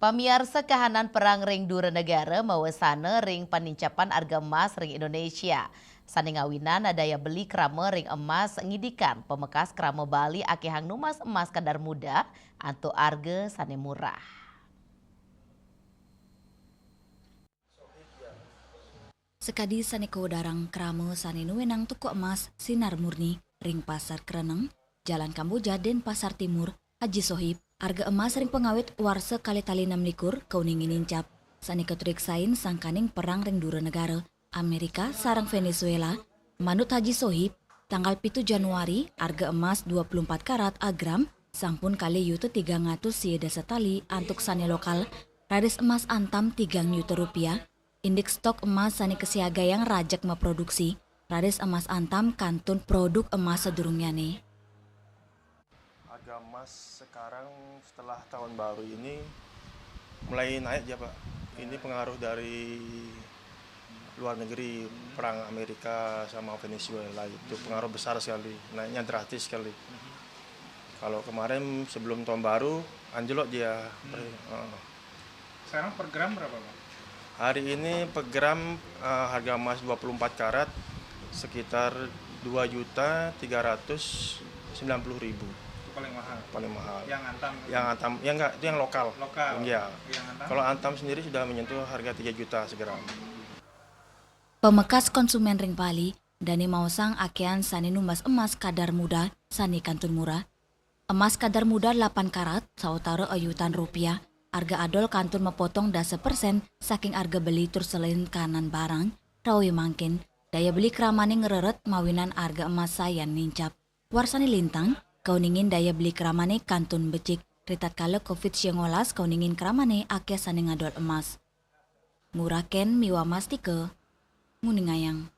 Pamiarsa kahanan perang ring dura negara mawasana ring panincapan harga emas ring Indonesia. Saningawinan daya beli krama ring emas ngidikan pemekas krama Bali akehang numas emas kadar muda anto harga sane murah. Sekadi saneko darang krama sane nuwenang toko emas sinar murni ring pasar Kereneng, Jalan Kamboja dan Pasar Timur, Haji Sohib. Harga emas ring pengawet warsa kali tali 6 kauningin incap. Sani keturik sain sangkaning perang ring dura negara, Amerika sarang Venezuela. Manut Haji Sohib, tanggal 7 Januari, harga emas 24 karat agram, sampun kali yutu 300 sieda setali antuk sani lokal, raris emas antam 3 juta rupiah. Indeks stok emas sani kesiaga yang rajak memproduksi, raris emas antam kantun produk emas sedurungnya nih. Harga emas sekarang setelah tahun baru ini mulai naik ya Pak. Ini pengaruh dari luar negeri, perang Amerika sama Venezuela itu pengaruh besar sekali, naiknya drastis sekali. Kalau kemarin sebelum tahun baru anjlok dia. Sekarang per gram berapa Pak? Hari ini per gram harga emas 24 karat sekitar 2.390.000. Paling mahal. Paling mahal. Yang antam. Yang antam, ya enggak, itu yang lokal. Lokal. Ya. Yang antam. Kalau antam sendiri sudah menyentuh harga 3 juta segram. Pemekas konsumen ring Bali, Dani Mausang akean sani numbas emas kadar muda, sani kantun murah. Emas kadar muda 8 karat, sautara ayutan rupiah. Harga adol kantun mepotong 10% saking harga beli tur selain kanan barang, rawi mangkin. Daya beli keramane ngereret mawinan harga emas sayan nincap. Warsani lintang, kau ningin daya beli keramane kantun becik. Ritat kala COVID-19 kau ningin keramane ake sani ngadol emas. Murah ken miwa mas tike, nguningayang.